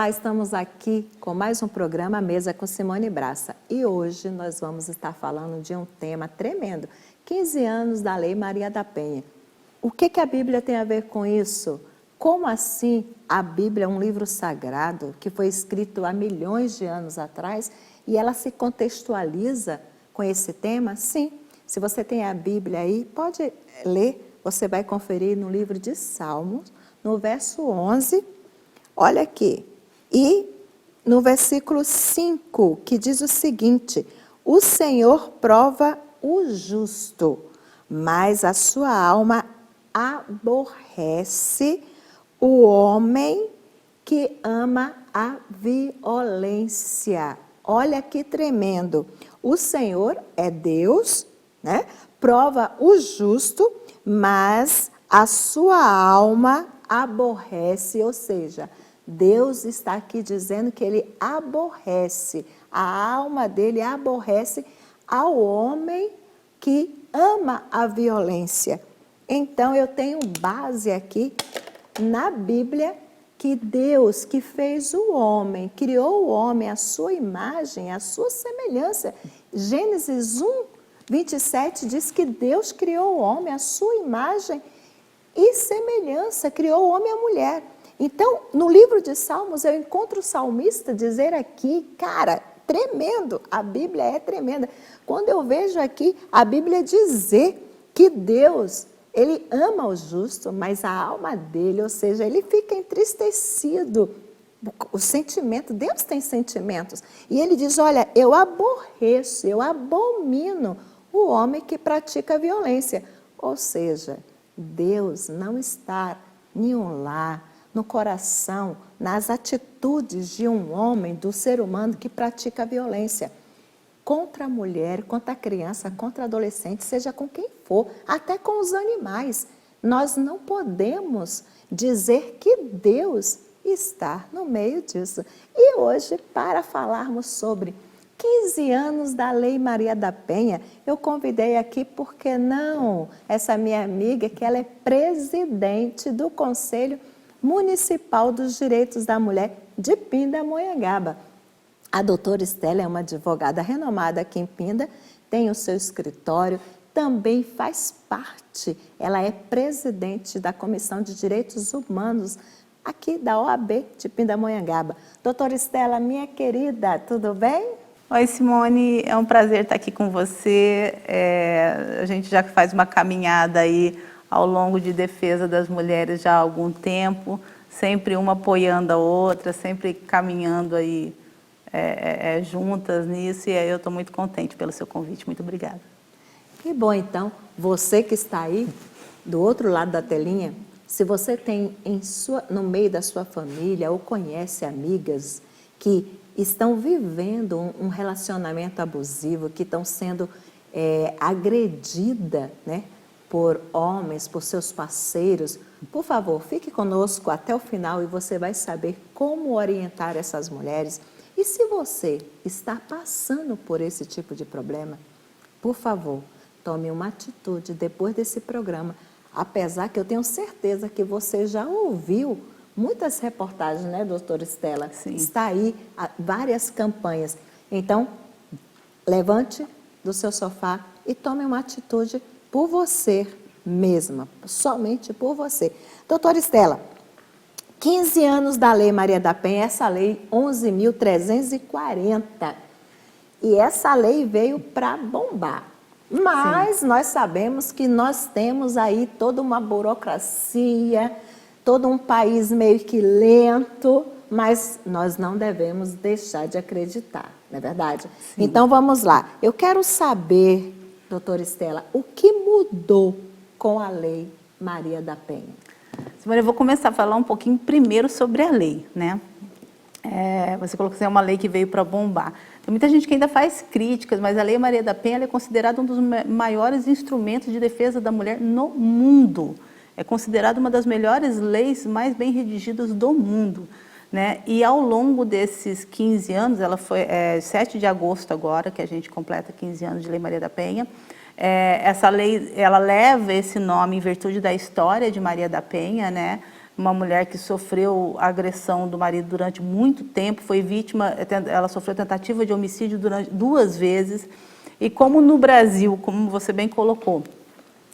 Olá, estamos aqui com mais um programa Mesa com Simone Braça. E hoje nós vamos estar falando de um tema tremendo, 15 anos da Lei Maria da Penha. O que a Bíblia tem a ver com isso? Como assim a Bíblia é um livro sagrado que foi escrito há milhões de anos atrás e ela se contextualiza com esse tema? Sim, se você tem a Bíblia aí, pode ler, você vai conferir no livro de Salmos, no verso 11, olha aqui, e no versículo 5, que diz o seguinte: o Senhor prova o justo, mas a sua alma aborrece o homem que ama a violência. Olha que tremendo. O Senhor é Deus, né? Prova o justo, mas a sua alma aborrece, ou seja, Deus está aqui dizendo que ele aborrece, a alma dele aborrece ao homem que ama a violência. Então, eu tenho base aqui na Bíblia que Deus que fez o homem, criou o homem à sua imagem, à sua semelhança. Gênesis 1, 27 diz que Deus criou o homem à sua imagem e semelhança, criou o homem e a mulher. Então, no livro de Salmos, eu encontro o salmista dizer aqui, cara, tremendo, a Bíblia é tremenda. Quando eu vejo aqui a Bíblia dizer que Deus, ele ama o justo, mas a alma dele, ou seja, ele fica entristecido. O sentimento, Deus tem sentimentos. E ele diz, olha, eu aborreço, eu abomino o homem que pratica violência. Ou seja, Deus não está em um lar, no coração, nas atitudes de um homem, do ser humano que pratica violência contra a mulher, contra a criança, contra o adolescente, seja com quem for, até com os animais. Nós não podemos dizer que Deus está no meio disso. E hoje, para falarmos sobre 15 anos da Lei Maria da Penha, eu convidei aqui, por que não, essa minha amiga, que ela é presidente do Conselho Municipal dos Direitos da Mulher de Pindamonhangaba. A doutora Estela é uma advogada renomada aqui em Pinda, tem o seu escritório, também faz parte, ela é presidente da Comissão de Direitos Humanos aqui da OAB de Pindamonhangaba. Doutora Estela, minha querida, tudo bem? Oi, Simone, é um prazer estar aqui com você. A gente já faz uma caminhada aí ao longo de defesa das mulheres já há algum tempo, sempre uma apoiando a outra, sempre caminhando aí juntas nisso, e aí eu estou muito contente pelo seu convite. Muito obrigada. Que bom, então, você que está aí do outro lado da telinha, se você tem no meio da sua família ou conhece amigas que estão vivendo um relacionamento abusivo, que estão sendo agredidas, né, por homens, por seus parceiros, por favor, fique conosco até o final e você vai saber como orientar essas mulheres. E se você está passando por esse tipo de problema, por favor, tome uma atitude depois desse programa, apesar que eu tenho certeza que você já ouviu muitas reportagens, né, doutora Estela? Sim. Está aí várias campanhas. Então, levante do seu sofá e tome uma atitude por você mesma, somente por você. Doutora Estela, 15 anos da Lei Maria da Penha, essa lei 11.340. E essa lei veio para bombar. Mas nós sabemos que nós temos aí toda uma burocracia, todo um país meio que lento, mas nós não devemos deixar de acreditar, não é verdade? Sim. Então vamos lá. Eu quero saber, doutora Estela, o que mudou com a Lei Maria da Penha? Simone, eu vou começar a falar um pouquinho primeiro sobre a lei, né? Você colocou que é uma lei que veio para bombar. Tem muita gente que ainda faz críticas, mas a Lei Maria da Penha é considerada um dos maiores instrumentos de defesa da mulher no mundo. É considerada uma das melhores leis mais bem redigidas do mundo, né? E ao longo desses 15 anos, ela foi 7 de agosto agora, que a gente completa 15 anos de Lei Maria da Penha. Essa lei, ela leva esse nome em virtude da história de Maria da Penha, né? uma mulher que sofreu agressão do marido durante muito tempo, foi vítima, ela sofreu tentativa de homicídio durante 2 vezes. E como no Brasil, como você bem colocou,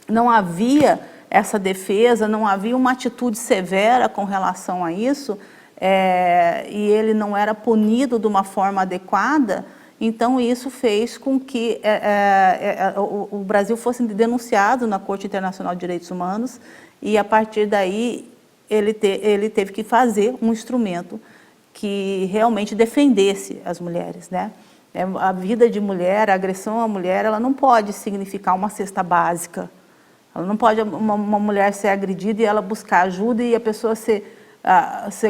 não havia essa defesa, não havia uma atitude severa com relação a isso, e ele não era punido de uma forma adequada, então isso fez com que o Brasil fosse denunciado na Corte Internacional de Direitos Humanos, e a partir daí ele teve que fazer um instrumento que realmente defendesse as mulheres, né? A vida de mulher, a agressão à mulher, ela não pode significar uma cesta básica. Ela não pode uma mulher ser agredida e ela buscar ajuda e a pessoa ser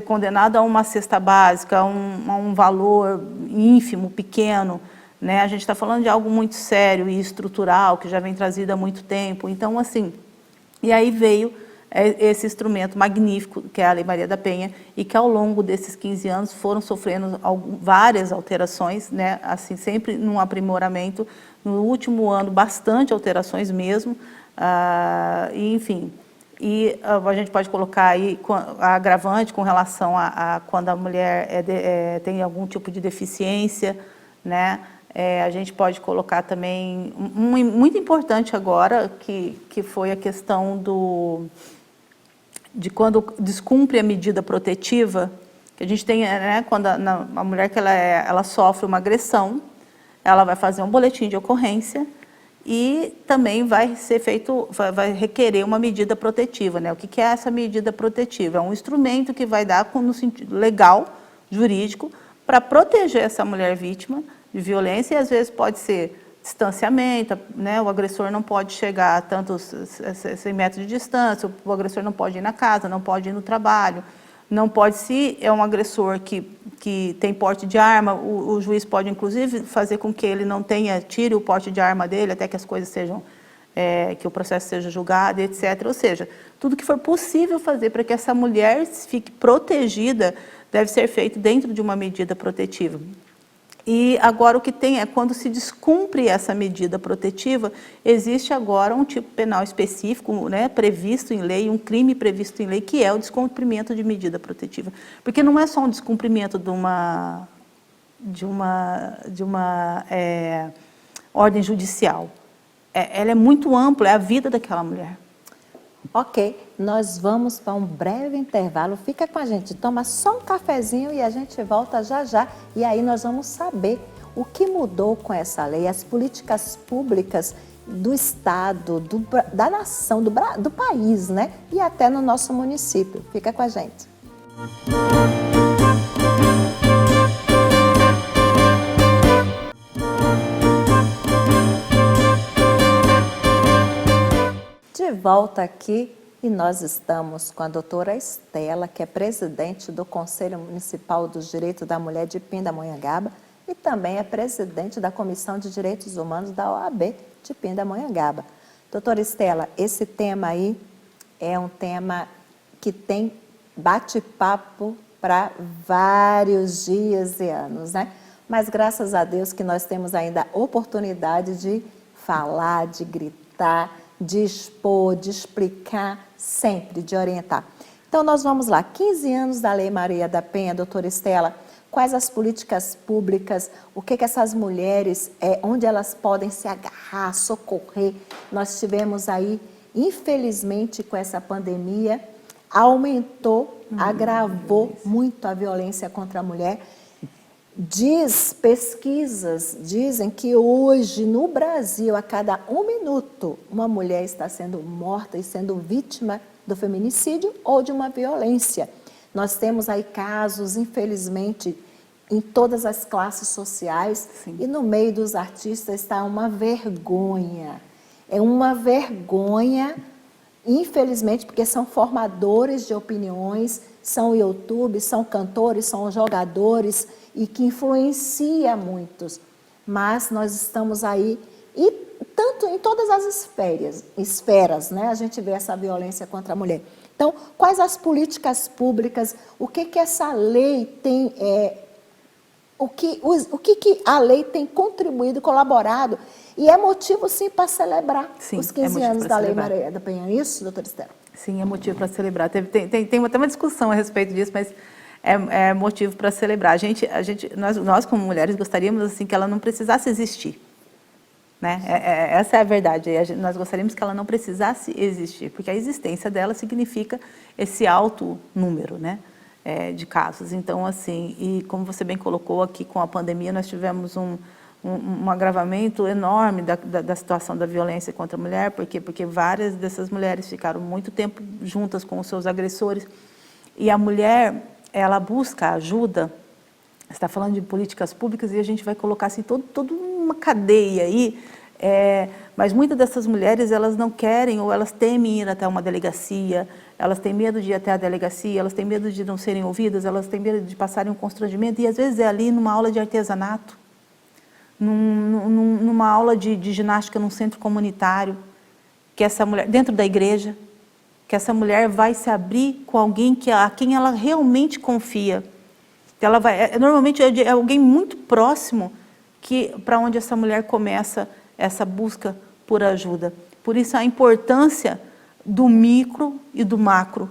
condenada a uma cesta básica, a um valor ínfimo, pequeno, né? A gente está falando de algo muito sério e estrutural, que já vem trazido há muito tempo. Então, assim, e aí veio esse instrumento magnífico, que é a Lei Maria da Penha, e que ao longo desses 15 anos foram sofrendo várias alterações, né? Assim, sempre num aprimoramento. No último ano, bastante alterações mesmo, e, enfim. E a gente pode colocar aí a agravante com relação a quando a mulher tem algum tipo de deficiência, né? A gente pode colocar também, muito importante agora, que foi a questão de quando descumpre a medida protetiva, que a gente tem, né, quando a mulher que ela sofre uma agressão, ela vai fazer um boletim de ocorrência e também vai vai requerer uma medida protetiva, né? O que é essa medida protetiva? É um instrumento que vai dar no sentido legal, jurídico, para proteger essa mulher vítima de violência, e às vezes pode ser distanciamento, né? O agressor não pode chegar a tantos 100 metros de distância, o agressor não pode ir na casa, não pode ir no trabalho, não pode, se é um agressor que tem porte de arma, o juiz pode inclusive fazer com que ele não tire o porte de arma dele até que as coisas sejam, que o processo seja julgado, etc. Ou seja, tudo que for possível fazer para que essa mulher fique protegida deve ser feito dentro de uma medida protetiva. E agora o que tem é, quando se descumpre essa medida protetiva, existe agora um tipo penal específico, né, previsto em lei, um crime previsto em lei, que é o descumprimento de medida protetiva. Porque não é só um descumprimento de uma ordem judicial. Ela é muito ampla, é a vida daquela mulher. Ok, nós vamos para um breve intervalo. Fica com a gente, toma só um cafezinho e a gente volta já já. E aí nós vamos saber o que mudou com essa lei, as políticas públicas do Estado, da nação, do país, né? E até no nosso município. Fica com a gente. De volta aqui, e nós estamos com a doutora Estela, que é presidente do Conselho Municipal dos Direitos da Mulher de Pindamonhangaba e também é presidente da Comissão de Direitos Humanos da OAB de Pindamonhangaba. Doutora Estela, esse tema aí é um tema que tem bate-papo para vários dias e anos, né? Mas graças a Deus que nós temos ainda a oportunidade de falar, de gritar, de expor, de explicar, sempre, de orientar. Então, nós vamos lá, 15 anos da Lei Maria da Penha, doutora Estela, quais as políticas públicas, o que essas mulheres, onde elas podem se agarrar, socorrer. Nós tivemos aí, infelizmente, com essa pandemia, aumentou, agravou muito a violência contra a mulher. Pesquisas dizem que hoje no Brasil, a cada 1 minuto, uma mulher está sendo morta e sendo vítima do feminicídio ou de uma violência. Nós temos aí casos, infelizmente, em todas as classes sociais. Sim. E no meio dos artistas está uma vergonha. É uma vergonha, infelizmente, porque são formadores de opiniões, são youtubers, são cantores, são jogadores, e que influencia muitos. Mas nós estamos aí, e tanto em todas as esferas, né? A gente vê essa violência contra a mulher. Então, quais as políticas públicas, o que essa lei tem, o que a lei tem contribuído, colaborado, e é motivo, sim, para celebrar os 15 anos da Lei Maria da Penha. É isso, doutora Estela? Sim, é motivo para celebrar. Tem até uma discussão a respeito disso, mas é motivo para celebrar. Nós como mulheres gostaríamos assim que ela não precisasse existir, né? Essa é a verdade. Nós gostaríamos que ela não precisasse existir, porque a existência dela significa esse alto número, né, de casos. Então, assim, e como você bem colocou aqui, com a pandemia nós tivemos um agravamento enorme da situação da violência contra a mulher. Por quê? Porque várias dessas mulheres ficaram muito tempo juntas com os seus agressores, e a mulher, ela busca ajuda. Você está falando de políticas públicas e a gente vai colocar assim, toda uma cadeia aí, mas muitas dessas mulheres, elas não querem ou elas temem ir até uma delegacia, elas têm medo de ir até a delegacia, elas têm medo de não serem ouvidas, elas têm medo de passarem um constrangimento, e às vezes é ali numa aula de artesanato, numa aula de ginástica num centro comunitário, que essa mulher, dentro da igreja, que essa mulher vai se abrir com alguém a quem ela realmente confia. Ela normalmente é alguém muito próximo para onde essa mulher começa essa busca por ajuda. Por isso a importância do micro e do macro,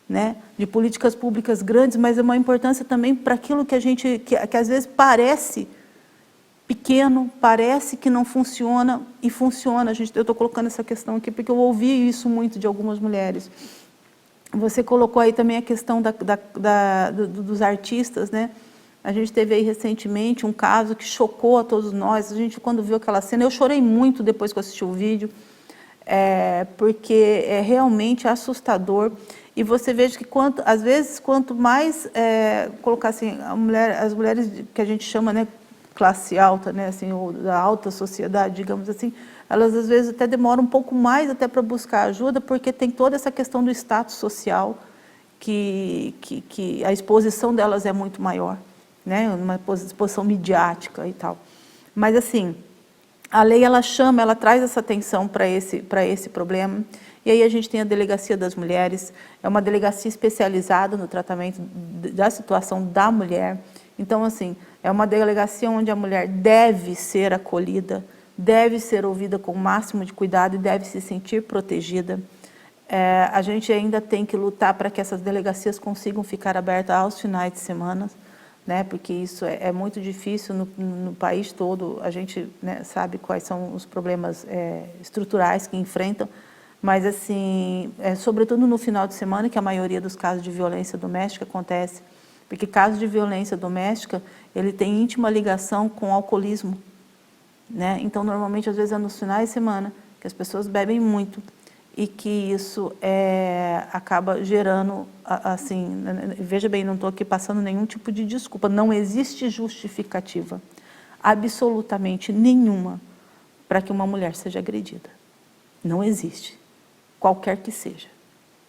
né? De políticas públicas grandes, mas é uma importância também para aquilo que que às vezes parece pequeno, parece que não funciona, e funciona. Eu estou colocando essa questão aqui porque eu ouvi isso muito de algumas mulheres. Você colocou aí também a questão dos artistas, né? A gente teve aí recentemente um caso que chocou a todos nós. A gente, quando viu aquela cena, eu chorei muito depois que eu assisti o vídeo, porque é realmente assustador. E você veja que, às vezes, quanto mais, colocar assim, as mulheres que a gente chama, né, classe alta, né, assim, ou da alta sociedade, digamos assim, elas às vezes até demoram um pouco mais até para buscar ajuda, porque tem toda essa questão do status social, que a exposição delas é muito maior, né, uma exposição midiática e tal. Mas assim, a lei, ela traz essa atenção para esse problema. E aí a gente tem a Delegacia das Mulheres, é uma delegacia especializada no tratamento da situação da mulher. Então, assim, é uma delegacia onde a mulher deve ser acolhida, deve ser ouvida com o máximo de cuidado e deve se sentir protegida. A gente ainda tem que lutar para que essas delegacias consigam ficar abertas aos finais de semana, né, porque isso é muito difícil no país todo. A gente, né, sabe quais são os problemas estruturais que enfrentam, mas assim, sobretudo no final de semana, que a maioria dos casos de violência doméstica acontece, porque caso de violência doméstica, ele tem íntima ligação com o alcoolismo, né? Então, normalmente, às vezes, é nos finais de semana que as pessoas bebem muito e que isso acaba gerando, assim, veja bem, não estou aqui passando nenhum tipo de desculpa, não existe justificativa, absolutamente nenhuma, para que uma mulher seja agredida. Não existe, qualquer que seja.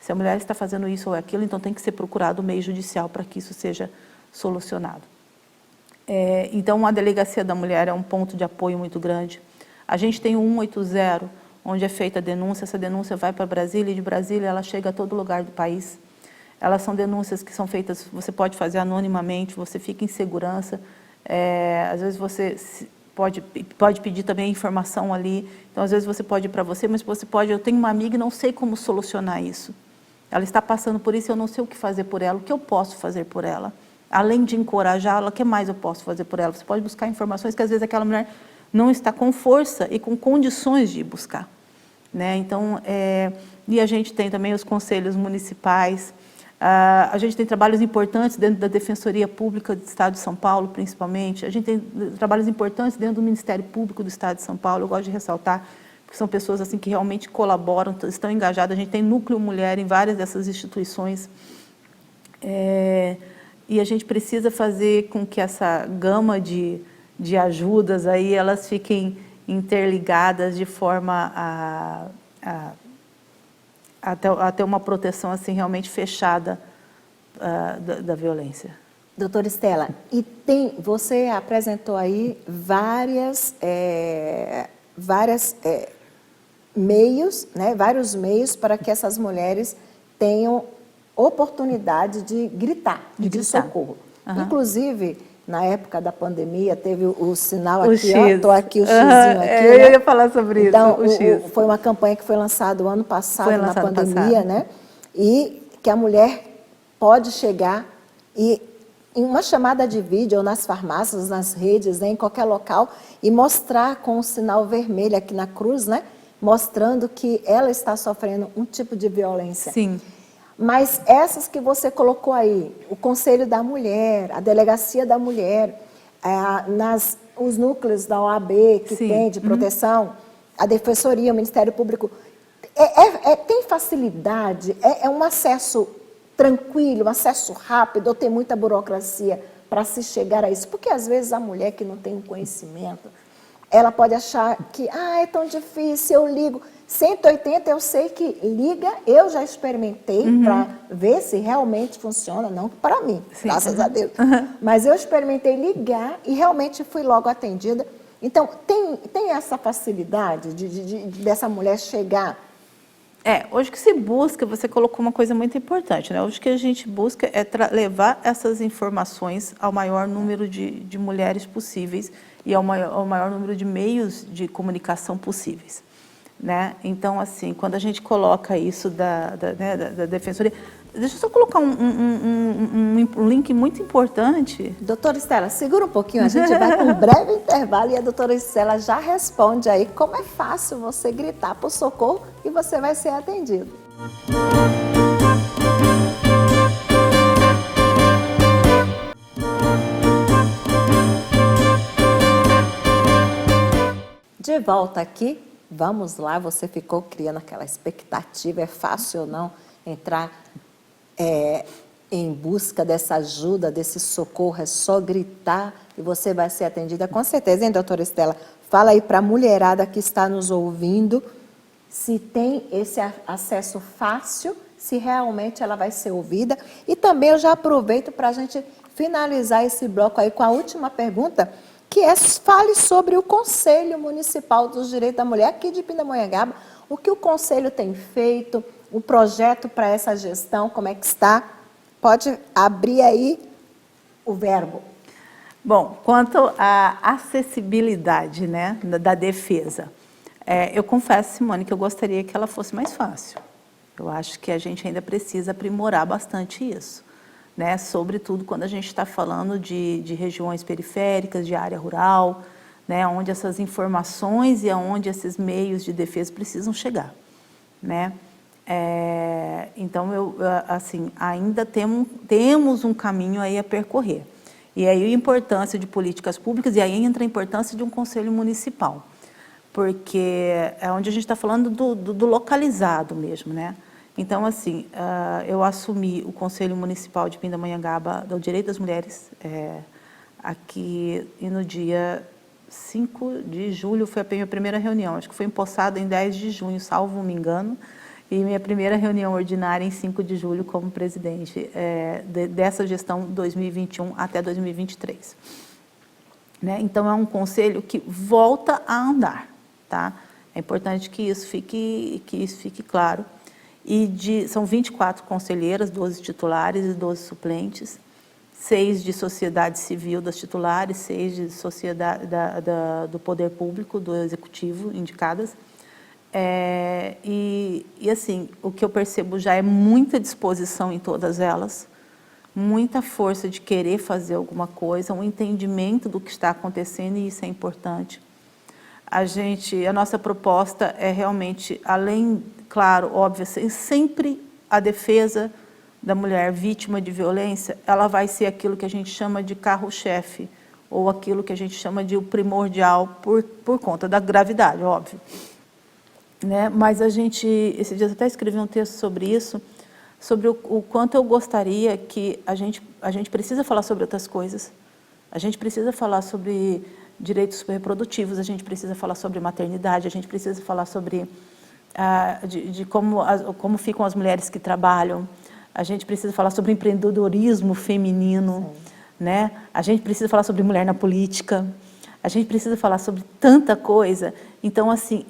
Se a mulher está fazendo isso ou aquilo, então tem que ser procurado o meio judicial para que isso seja solucionado. Então, a Delegacia da Mulher é um ponto de apoio muito grande. A gente tem o 180, onde é feita a denúncia. Essa denúncia vai para Brasília, e de Brasília ela chega a todo lugar do país. Elas são denúncias que são feitas, você pode fazer anonimamente, você fica em segurança. Às vezes você pode pedir também informação ali. Então, às vezes você pode ir para você, mas você pode, eu tenho uma amiga e não sei como solucionar isso. Ela está passando por isso, eu não sei o que fazer por ela, o que eu posso fazer por ela. Além de encorajá-la, o que mais eu posso fazer por ela? Você pode buscar informações que às vezes aquela mulher não está com força e com condições de ir buscar, né? Então, e a gente tem também os conselhos municipais, a gente tem trabalhos importantes dentro da Defensoria Pública do Estado de São Paulo, principalmente. A gente tem trabalhos importantes dentro do Ministério Público do Estado de São Paulo, eu gosto de ressaltar, porque são pessoas assim que realmente colaboram, estão engajadas. A gente tem núcleo mulher em várias dessas instituições. E a gente precisa fazer com que essa gama de ajudas aí, elas fiquem interligadas de forma a ter uma proteção assim, realmente fechada da violência. Doutora Estela, você apresentou aí vários meios, né, vários meios para que essas mulheres tenham oportunidade de gritar, de socorro. Uhum. Inclusive, na época da pandemia, teve o sinal O aqui, ó, X. tô aqui o xizinho aqui, né? Eu ia falar sobre isso, Então, o X. foi uma campanha que foi lançada o ano passado, na lançado pandemia, passado. né? E que a mulher pode chegar e em uma chamada de vídeo, ou nas farmácias, nas redes, né, em qualquer local, e mostrar com o sinal vermelho aqui na cruz, né? Mostrando que ela está sofrendo um tipo de violência. Sim. Mas essas que você colocou aí, o Conselho da Mulher, a Delegacia da Mulher, os núcleos da OAB que Sim. tem de proteção, a Defensoria, o Ministério Público, tem facilidade? É um acesso tranquilo, um acesso rápido, ou tem muita burocracia para se chegar a isso? Porque às vezes a mulher que não tem um conhecimento, ela pode achar que é tão difícil, eu ligo. 180 eu sei que liga, eu já experimentei para ver se realmente funciona, não para mim, Sim. graças a Deus. Mas eu experimentei ligar e realmente fui logo atendida. Então, tem essa facilidade dessa mulher chegar. Hoje que se busca, você colocou uma coisa muito importante, né? Hoje que a gente busca é levar essas informações ao maior número de mulheres possíveis e ao maior número de meios de comunicação possíveis, né? Então, assim, quando a gente coloca isso da Defensoria, deixa eu só colocar um link muito importante. Doutora Estela, segura um pouquinho, a gente vai para um breve intervalo e a doutora Estela já responde aí como é fácil você gritar por socorro e você vai ser atendido. De volta aqui, vamos lá, você ficou criando aquela expectativa, é fácil ou não entrar em busca dessa ajuda, desse socorro, é só gritar e você vai ser atendida com certeza, hein, doutora Estela? Fala aí para a mulherada que está nos ouvindo, se tem esse acesso fácil, se realmente ela vai ser ouvida. E também eu já aproveito para a gente finalizar esse bloco aí com a última pergunta, que fale sobre o Conselho Municipal dos Direitos da Mulher aqui de Pindamonhangaba, o que o Conselho tem feito, o projeto para essa gestão, como é que está? Pode abrir aí o verbo. Bom, quanto à acessibilidade, né, da defesa, eu confesso, Simone, que eu gostaria que ela fosse mais fácil. Eu acho que a gente ainda precisa aprimorar bastante isso, né, sobretudo quando a gente está falando de regiões periféricas, de área rural, né, onde essas informações e aonde esses meios de defesa precisam chegar, né? Então, assim, ainda temos um caminho aí a percorrer. E aí a importância de políticas públicas, e aí entra a importância de um conselho municipal, porque é onde a gente está falando do localizado mesmo, né? Então, assim, eu assumi o Conselho Municipal de Pindamonhangaba do Direito das Mulheres aqui, e no dia 5 de julho foi a minha primeira reunião, acho que foi empossada em 10 de junho, salvo me engano, e minha primeira reunião ordinária em 5 de julho como presidente dessa gestão 2021 até 2023. Né? Então, é um conselho que volta a andar, tá? É importante que isso fique claro. E são 24 conselheiras, 12 titulares e 12 suplentes, 6 de sociedade civil das titulares, 6 de sociedade do poder público, do executivo, indicadas. E assim, o que eu percebo já é muita disposição em todas elas, muita força de querer fazer alguma coisa, um entendimento do que está acontecendo, e isso é importante. A nossa proposta é realmente, além, claro, óbvio, sempre a defesa da mulher vítima de violência, ela vai ser aquilo que a gente chama de carro-chefe, ou aquilo que a gente chama de o primordial por conta da gravidade, óbvio. Né? Mas esses dias eu até escrevi um texto sobre isso, sobre o quanto eu gostaria que a gente precisa falar sobre outras coisas, a gente precisa falar sobre direitos reprodutivos, a gente precisa falar sobre maternidade, a gente precisa falar sobre como ficam as mulheres que trabalham, a gente precisa falar sobre empreendedorismo feminino, né? A gente precisa falar sobre mulher na política, a gente precisa falar sobre tanta coisa. Então, assim,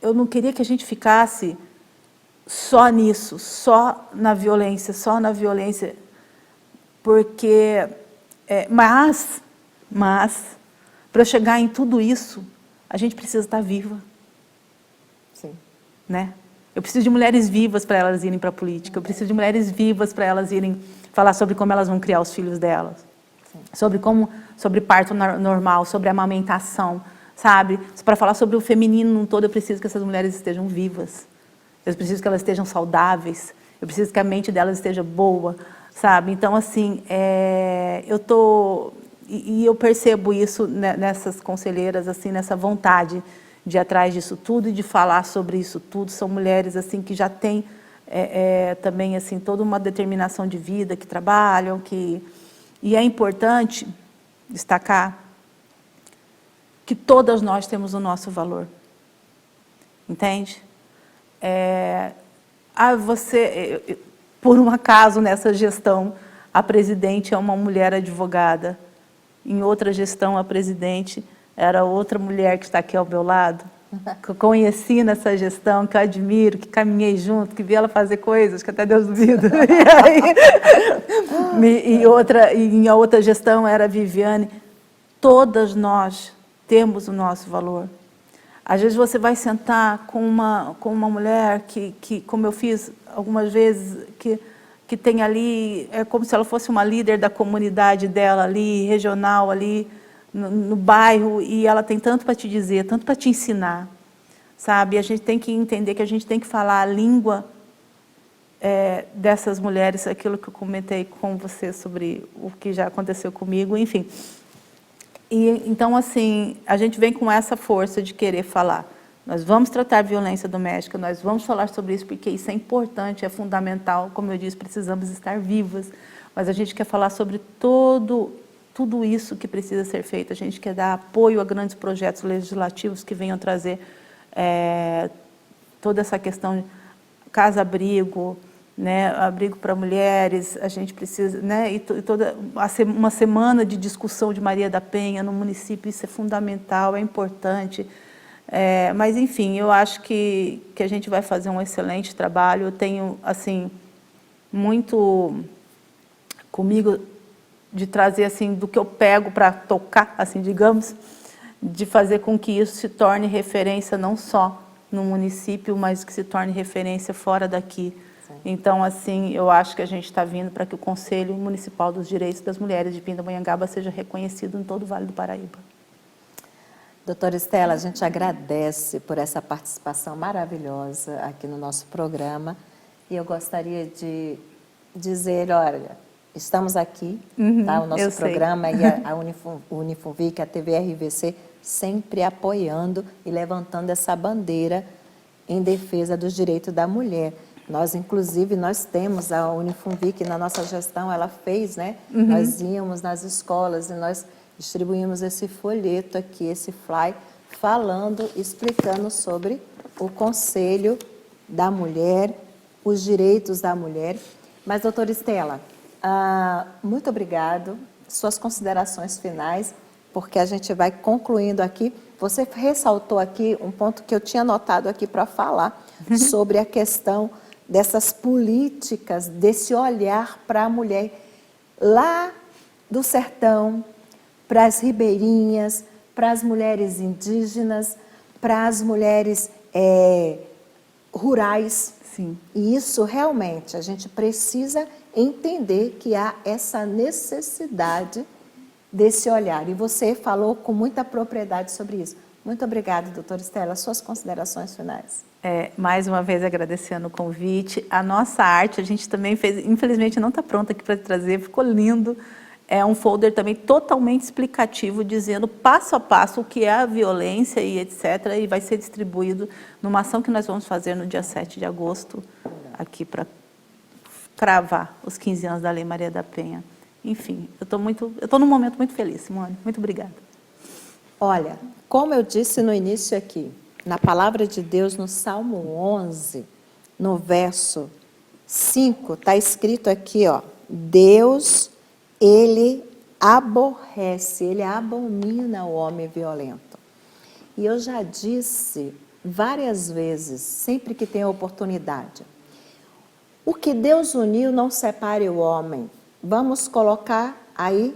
eu não queria que a gente ficasse só nisso, só na violência, porque Mas, para eu chegar em tudo isso, a gente precisa estar viva. Sim. Né? Eu preciso de mulheres vivas para elas irem para a política. Eu preciso de mulheres vivas para elas irem falar sobre como elas vão criar os filhos delas. Sim. Sobre parto normal, sobre amamentação, sabe? Para falar sobre o feminino no todo, eu preciso que essas mulheres estejam vivas. Eu preciso que elas estejam saudáveis. Eu preciso que a mente delas esteja boa, sabe? Então, assim, eu percebo isso nessas conselheiras, assim, nessa vontade de ir atrás disso tudo e de falar sobre isso tudo. São mulheres assim que já têm também assim toda uma determinação de vida, que trabalham, e é importante destacar que todas nós temos o nosso valor, entende? Por um acaso nessa gestão a presidente é uma mulher advogada, em outra gestão a presidente era outra mulher que está aqui ao meu lado, que eu conheci nessa gestão, que eu admiro, que caminhei junto, que vi ela fazer coisas que até Deus duvida. E a outra gestão era a Viviane. Todas nós temos o nosso valor. Às vezes você vai sentar com uma mulher que, como eu fiz algumas vezes, que tem ali, é como se ela fosse uma líder da comunidade dela ali, regional ali, no bairro, e ela tem tanto para te dizer, tanto para te ensinar, sabe? E a gente tem que entender que a gente tem que falar a língua dessas mulheres, aquilo que eu comentei com você sobre o que já aconteceu comigo, enfim. E então, assim, a gente vem com essa força de querer falar. Nós vamos tratar violência doméstica, nós vamos falar sobre isso, porque isso é importante, é fundamental, como eu disse, precisamos estar vivas, mas a gente quer falar sobre tudo isso que precisa ser feito. A gente quer dar apoio a grandes projetos legislativos que venham trazer toda essa questão de casa-abrigo, né, abrigo para mulheres. A gente precisa, né, e toda uma semana de discussão de Maria da Penha no município, isso é fundamental, é importante. Mas, enfim, eu acho que a gente vai fazer um excelente trabalho. Eu tenho, assim, muito comigo de trazer, assim, do que eu pego para tocar, assim, digamos, de fazer com que isso se torne referência não só no município, mas que se torne referência fora daqui. Sim. Então, assim, eu acho que a gente está vindo para que o Conselho Municipal dos Direitos das Mulheres de Pindamonhangaba seja reconhecido em todo o Vale do Paraíba. Doutora Estela, a gente agradece por essa participação maravilhosa aqui no nosso programa, e eu gostaria de dizer, olha, estamos aqui, tá? O nosso programa e a Unifunvic, a TV RVC, sempre apoiando e levantando essa bandeira em defesa dos direitos da mulher. Nós, inclusive, nós temos a Unifunvic na nossa gestão, ela fez, né? Nós íamos nas escolas e nós distribuímos esse folheto aqui, esse fly, falando, explicando sobre o Conselho da Mulher, os direitos da mulher. Mas, doutora Estela, muito obrigado. Suas considerações finais, porque a gente vai concluindo aqui. Você ressaltou aqui um ponto que eu tinha anotado aqui para falar, sobre a questão dessas políticas, desse olhar para a mulher lá do sertão, para as ribeirinhas, para as mulheres indígenas, para as mulheres rurais. Sim. E isso realmente a gente precisa entender que há essa necessidade desse olhar. E você falou com muita propriedade sobre isso. Muito obrigada, doutora Estela. Suas considerações finais. Mais uma vez agradecendo o convite. A nossa arte a gente também fez, infelizmente não está pronta aqui para trazer, ficou lindo. É um folder também totalmente explicativo, dizendo passo a passo o que é a violência e etc. E vai ser distribuído numa ação que nós vamos fazer no dia 7 de agosto, aqui para cravar os 15 anos da Lei Maria da Penha. Enfim, eu estou num momento muito feliz, Simone. Muito obrigada. Olha, como eu disse no início aqui, na palavra de Deus, no Salmo 11, no verso 5, está escrito aqui, ó, Deus, Ele aborrece, Ele abomina o homem violento. E eu já disse várias vezes, sempre que tem oportunidade, o que Deus uniu não separe o homem. Vamos colocar aí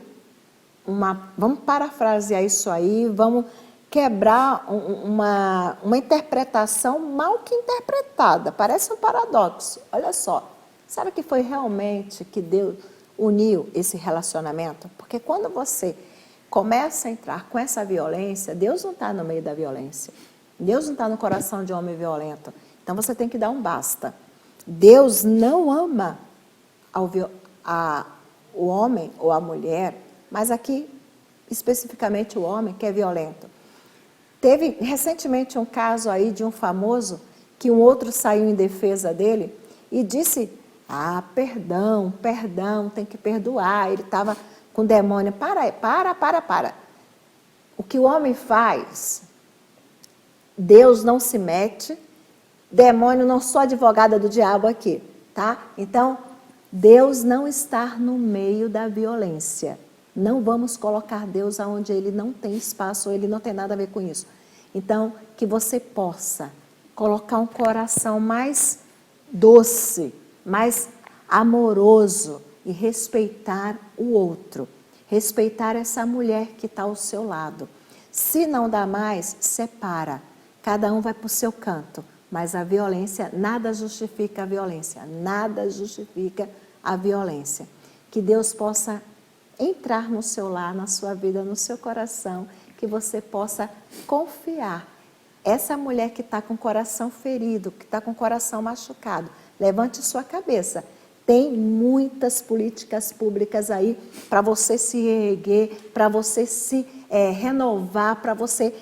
vamos parafrasear isso aí, vamos quebrar uma interpretação mal que interpretada. Parece um paradoxo. Olha só, sabe que foi realmente que Deus uniu esse relacionamento? Porque quando você começa a entrar com essa violência, Deus não está no meio da violência. Deus não está no coração de homem violento. Então você tem que dar um basta. Deus não ama o homem ou a mulher, mas aqui especificamente o homem que é violento. Teve recentemente um caso aí de um famoso que um outro saiu em defesa dele e disse, perdão, tem que perdoar. Ele estava com demônio. Para. O que o homem faz, Deus não se mete, demônio, não sou advogada do diabo aqui, tá? Então, Deus não está no meio da violência. Não vamos colocar Deus onde Ele não tem espaço, ou Ele não tem nada a ver com isso. Então, que você possa colocar um coração mais doce, mais amoroso e respeitar o outro. Respeitar essa mulher que está ao seu lado. Se não dá mais, separa. Cada um vai para o seu canto. Mas a violência, nada justifica a violência. Nada justifica a violência. Que Deus possa entrar no seu lar, na sua vida, no seu coração, que você possa confiar. Essa mulher que está com o coração ferido, que está com o coração machucado, levante sua cabeça. Tem muitas políticas públicas aí para você se reerguer, para você se renovar, para você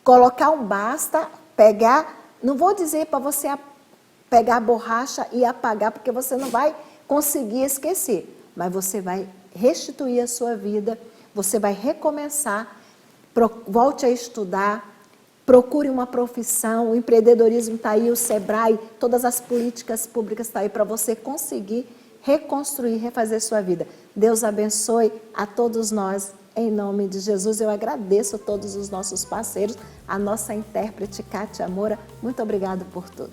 colocar um basta, pegar, não vou dizer para você pegar a borracha e apagar, porque você não vai conseguir esquecer. Mas você vai restituir a sua vida, você vai recomeçar, volte a estudar, procure uma profissão, o empreendedorismo está aí, o Sebrae, todas as políticas públicas estão aí para você conseguir reconstruir, refazer sua vida. Deus abençoe a todos nós, em nome de Jesus. Eu agradeço a todos os nossos parceiros, a nossa intérprete, Kátia Moura. Muito obrigada por tudo.